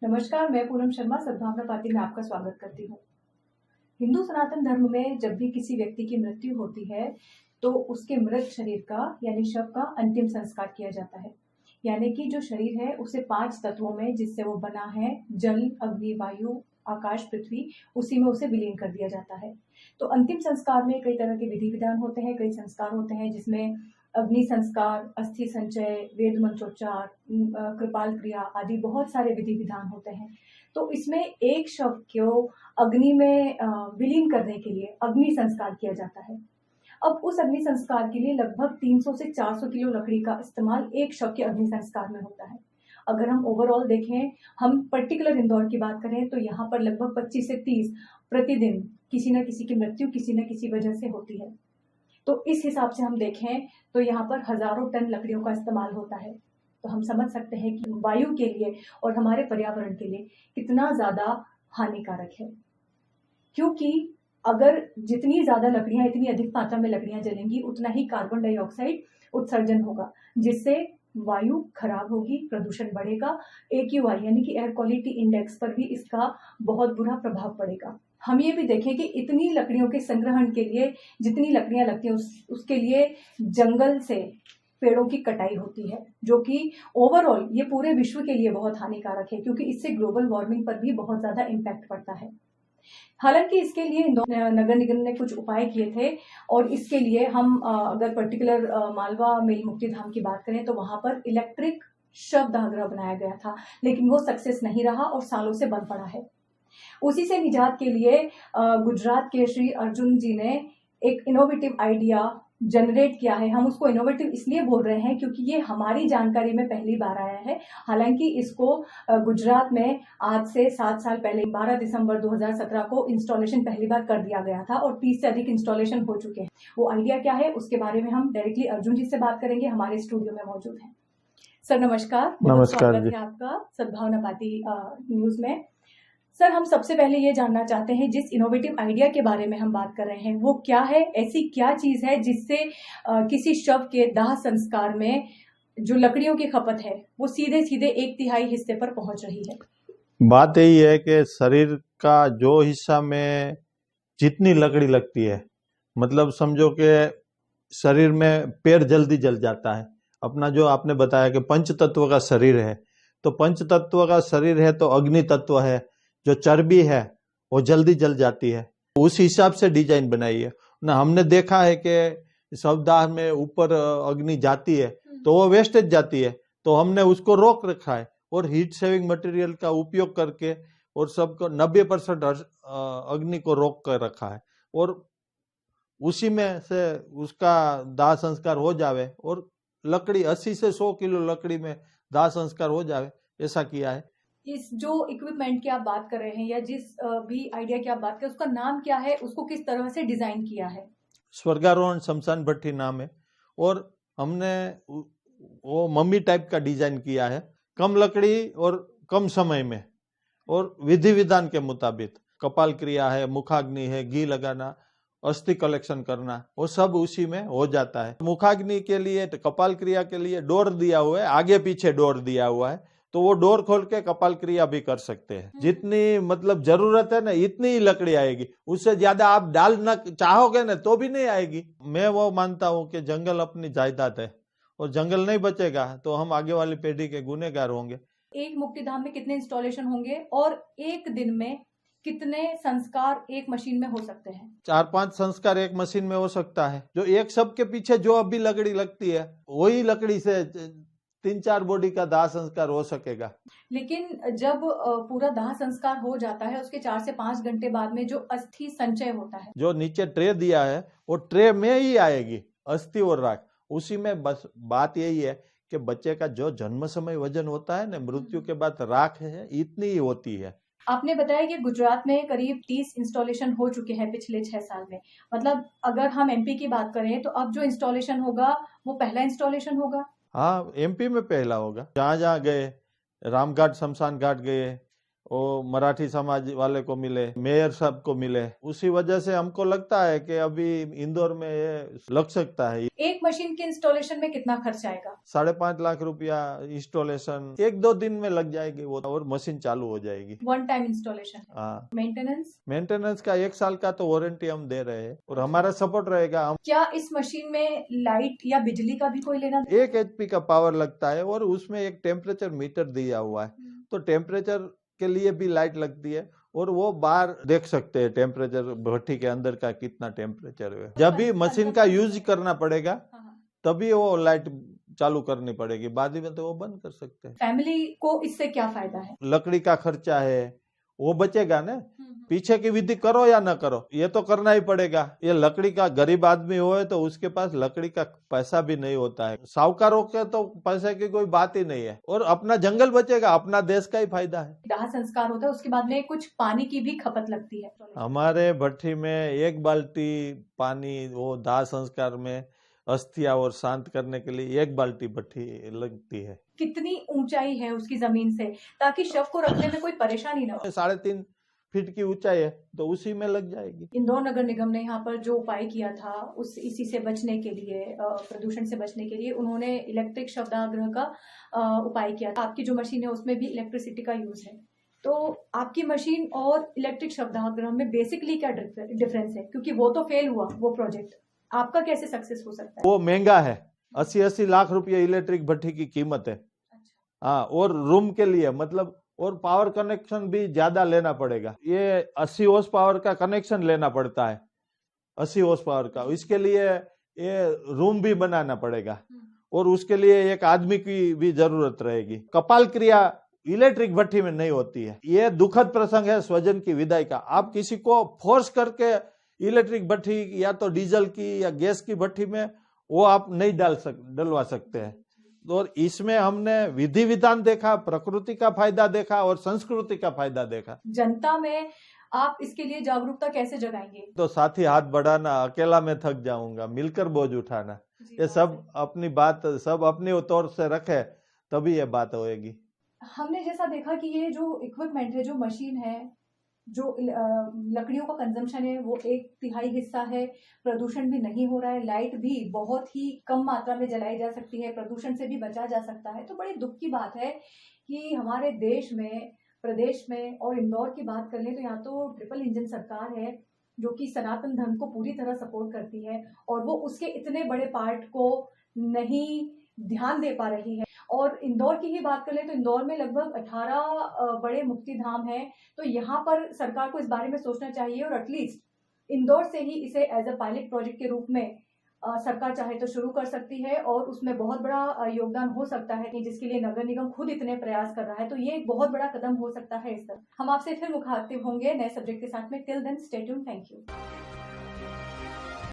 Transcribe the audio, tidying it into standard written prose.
नमस्कार, मैं पूनम शर्मा सद्भावना पार्टी में आपका स्वागत करती हूँ। हिंदू सनातन धर्म में जब भी किसी व्यक्ति की मृत्यु होती है, तो उसके मृत शरीर का यानी शव का अंतिम संस्कार किया जाता है। यानी कि जो शरीर है उसे 5 तत्वों में जिससे वो बना है, जल, अग्नि, वायु, आकाश, पृथ्वी, उसी में उसे विलीन कर दिया जाता है। तो अंतिम संस्कार में कई तरह के विधि विधान होते हैं, कई संस्कार होते हैं जिसमें अग्नि संस्कार, अस्थि संचय, वेद मंत्रोच्चार, कृपाल क्रिया आदि बहुत सारे विधि विधान होते हैं। तो इसमें एक शव को अग्नि में विलीन करने के लिए अग्नि संस्कार किया जाता है। अब उस अग्नि संस्कार के लिए लगभग 300 से 400 किलो लकड़ी का इस्तेमाल एक शव के अग्नि संस्कार में होता है। अगर हम ओवरऑल देखें, हम पर्टिकुलर इंदौर की बात करें तो यहाँ पर लगभग 25 से 30 प्रतिदिन किसी न किसी की मृत्यु किसी न किसी वजह से होती है। तो इस हिसाब से हम देखें तो यहाँ पर हजारों टन लकड़ियों का इस्तेमाल होता है। तो हम समझ सकते हैं कि वायु के लिए और हमारे पर्यावरण के लिए कितना ज्यादा हानिकारक है। क्योंकि अगर जितनी ज्यादा लकड़ियां, इतनी अधिक मात्रा में लकड़ियां जलेंगी, उतना ही कार्बन डाइऑक्साइड उत्सर्जन होगा, जिससे वायु खराब होगी, प्रदूषण बढ़ेगा। AQI यानी कि एयर क्वालिटी इंडेक्स पर भी इसका बहुत बुरा प्रभाव पड़ेगा। हम ये भी देखें कि इतनी लकड़ियों के संग्रहण के लिए जितनी लकड़ियां लगती हैं उसके लिए जंगल से पेड़ों की कटाई होती है, जो कि ओवरऑल ये पूरे विश्व के लिए बहुत हानिकारक है, क्योंकि इससे ग्लोबल वार्मिंग पर भी बहुत ज्यादा इम्पैक्ट पड़ता है। हालांकि इसके लिए नगर निगम ने कुछ उपाय किए थे, और इसके लिए हम अगर पर्टिकुलर मालवा मेल मुक्ति धाम की बात करें तो वहां पर इलेक्ट्रिक शव दाहगृह बनाया गया था, लेकिन वो सक्सेस नहीं रहा और सालों से बंद पड़ा है। उसी से निजात के लिए गुजरात के श्री अर्जुन जी ने एक इनोवेटिव आइडिया जनरेट किया है। हम उसको इनोवेटिव इसलिए बोल रहे हैं क्योंकि ये हमारी जानकारी में पहली बार आया है। हालांकि इसको गुजरात में आज से 7 साल पहले 12 दिसंबर 2017 को इंस्टॉलेशन पहली बार कर दिया गया था और 30 से अधिक इंस्टॉलेशन हो चुके हैं। वो आइडिया क्या है उसके बारे में हम डायरेक्टली अर्जुन जी से बात करेंगे, हमारे स्टूडियो में मौजूद हैं। सर नमस्कार, बहुत स्वागत है आपका सद्भावना पार्टी न्यूज में। सर, हम सबसे पहले ये जानना चाहते हैं, जिस इनोवेटिव आइडिया के बारे में हम बात कर रहे हैं वो क्या है? ऐसी क्या चीज है जिससे किसी शव के दाह संस्कार में जो लकड़ियों की खपत है वो सीधे सीधे 1/3 हिस्से पर पहुंच रही है? बात यही है कि शरीर का जो हिस्सा में जितनी लकड़ी लगती है, मतलब समझो कि शरीर में पैर जल्दी जल जाता है। अपना जो आपने बताया कि पंच तत्व का शरीर है, तो पंच तत्व का शरीर है तो अग्नि तत्व है, जो चर्बी है वो जल्दी जल जाती है। उस हिसाब से डिजाइन बनाई है ना। हमने देखा है कि शवदाह में ऊपर अग्नि जाती है तो वो वेस्टेज जाती है, तो हमने उसको रोक रखा है और हीट सेविंग मटेरियल का उपयोग करके और सबको 90% अग्नि को रोक कर रखा है, और उसी में से उसका दाह संस्कार हो जावे और लकड़ी 80 से 100 किलो लकड़ी में दाह संस्कार हो जावे, ऐसा किया है। इस जो इक्विपमेंट की आप बात कर रहे हैं या जिस भी आइडिया की आप बात कर रहे हैं उसका नाम क्या है? उसको किस तरह से डिजाइन किया है? स्वर्गारोहण शमशान भट्टी नाम है, और हमने वो मम्मी टाइप का डिजाइन किया है, कम लकड़ी और कम समय में और विधि विधान के मुताबिक। कपाल क्रिया है, मुखाग्नि है, घी लगाना, अस्थि कलेक्शन करना, वो सब उसी में हो जाता है। मुखाग्नि के लिए, कपाल क्रिया के लिए डोर दिया हुआ है, आगे पीछे डोर दिया हुआ है, तो वो डोर खोल के कपाल क्रिया भी कर सकते हैं। जितनी मतलब जरूरत है ना इतनी ही लकड़ी आएगी, उससे ज्यादा आप डालना चाहोगे ना तो भी नहीं आएगी। मैं वो मानता हूँ कि जंगल अपनी जायदाद है, और जंगल नहीं बचेगा तो हम आगे वाली पीढ़ी के गुनहगार होंगे। एक मुक्तिधाम में कितने इंस्टॉलेशन होंगे और एक दिन में कितने संस्कार एक मशीन में हो सकते हैं? 4-5 संस्कार एक मशीन में हो सकता है। जो एक शव के पीछे जो अभी लकड़ी लगती है वही लकड़ी से 3-4 बॉडी का दाह संस्कार हो सकेगा। लेकिन जब पूरा दाह संस्कार हो जाता है उसके 4 से 5 घंटे बाद में जो अस्थि संचय होता है, जो नीचे ट्रे दिया है वो ट्रे में ही आएगी अस्थि और राख, उसी में। बस बात यही है कि बच्चे का जो जन्म समय वजन होता है ना, मृत्यु के बाद राख है इतनी ही होती है। आपने बताया कि गुजरात में करीब 30 इंस्टॉलेशन हो चुके हैं पिछले 6 साल में। मतलब अगर हम MP की बात करें तो अब जो इंस्टॉलेशन होगा वो पहला इंस्टॉलेशन होगा? हाँ, MP में पहला होगा। जहाँ जहाँ गए, रामघाट शमशान घाट गए वो मराठी समाज वाले को मिले, मेयर साहब को मिले। उसी वजह से हमको लगता है कि अभी इंदौर में ये लग सकता है। एक मशीन के इंस्टॉलेशन में कितना खर्च आएगा? 5.5 लाख रुपया इंस्टॉलेशन 1-2 दिन में लग जाएगी वो, और मशीन चालू हो जाएगी। One time installation. हाँ, मेंटेनेंस का 1 साल का तो वारंटी हम दे रहे हैं और हमारा सपोर्ट रहेगा। क्या इस मशीन में लाइट या बिजली का भी कोई लेना? 1 HP का पावर लगता है और उसमें एक टेम्परेचर मीटर दिया हुआ है, तो टेम्परेचर के लिए भी लाइट लगती है और वो बाहर देख सकते हैं टेम्परेचर भट्टी के अंदर का कितना टेम्परेचर है। जब भी मशीन का यूज करना पड़ेगा तभी वो लाइट चालू करनी पड़ेगी, बाद में तो वो बंद कर सकते हैं। फैमिली को इससे क्या फायदा है? लकड़ी का खर्चा है वो बचेगा ना। पीछे की विधि करो या ना करो, ये तो करना ही पड़ेगा। ये लकड़ी का गरीब आदमी होए तो उसके पास लकड़ी का पैसा भी नहीं होता है, साहूकारों के तो पैसे की कोई बात ही नहीं है, और अपना जंगल बचेगा, अपना देश का ही फायदा है। दाह संस्कार होता है, उसके बाद में कुछ पानी की भी खपत लगती है। हमारे भट्टी में 1 बाल्टी पानी वो दाह संस्कार में अस्थियां और शांत करने के लिए 1 बाल्टी भट्टी लगती है। कितनी ऊंचाई है उसकी जमीन से, ताकि शव को रखने में कोई परेशानी ना हो? 3.5 फीट की ऊंचाई है, तो उसी में लग जाएगी। इंदौर नगर निगम ने यहाँ पर जो उपाय किया था इसी से बचने के लिए, प्रदूषण से बचने के लिए उन्होंने इलेक्ट्रिक शवदाह गृह का उपाय किया था। आपकी जो मशीन है उसमें भी इलेक्ट्रिसिटी का यूज है, तो आपकी मशीन और इलेक्ट्रिक शवदाह गृह में बेसिकली क्या डिफरेंस है? क्योंकि वो तो फेल हुआ वो प्रोजेक्ट, आपका कैसे सक्सेस हो सकता है? वो महंगा है, 80 लाख रुपये इलेक्ट्रिक भट्टी की कीमत है। हाँ, और रूम के लिए मतलब, और पावर कनेक्शन भी ज्यादा लेना पड़ेगा। ये 80 हॉर्स पावर का कनेक्शन लेना पड़ता है, 80 हॉर्स पावर का। इसके लिए ये रूम भी बनाना पड़ेगा और उसके लिए एक आदमी की भी जरूरत रहेगी। कपाल क्रिया इलेक्ट्रिक भट्टी में नहीं होती है। ये दुखद प्रसंग है स्वजन की विदाई का। आप किसी को फोर्स करके इलेक्ट्रिक भट्टी या तो डीजल की या गैस की भट्टी में वो आप नहीं डलवा सकते हैं। और इसमें हमने विधि विधान देखा, प्रकृति का फायदा देखा और संस्कृति का फायदा देखा। जनता में आप इसके लिए जागरूकता कैसे जगाएंगे? तो साथी हाथ बढ़ाना, अकेला मैं थक जाऊंगा, मिलकर बोझ उठाना, ये सब अपनी बात सब अपने तौर से रखे तभी ये बात होएगी। हमने जैसा देखा कि ये जो इक्विपमेंट है, जो मशीन है, जो लकड़ियों का कंजम्पशन है वो 1/3 हिस्सा है, प्रदूषण भी नहीं हो रहा है, लाइट भी बहुत ही कम मात्रा में जलाई जा सकती है, प्रदूषण से भी बचा जा सकता है। तो बड़ी दुख की बात है कि हमारे देश में, प्रदेश में, और इंदौर की बात कर लें तो यहाँ तो ट्रिपल इंजन सरकार है जो कि सनातन धर्म को पूरी तरह सपोर्ट करती है, और वो उसके इतने बड़े पार्ट को नहीं ध्यान दे पा रही है। और इंदौर की ही बात कर ले तो इंदौर में लगभग 18 बड़े मुक्ति धाम हैं, तो यहाँ पर सरकार को इस बारे में सोचना चाहिए और एटलीस्ट इंदौर से ही इसे एज अ पायलट प्रोजेक्ट के रूप में सरकार चाहे तो शुरू कर सकती है, और उसमें बहुत बड़ा योगदान हो सकता है कि जिसके लिए नगर निगम खुद इतने प्रयास कर रहा है, तो ये एक बहुत बड़ा कदम हो सकता है इस तरफ। हम आपसे फिर मुखातिब होंगे नए सब्जेक्ट के साथ में। Till then stay tuned, thank you.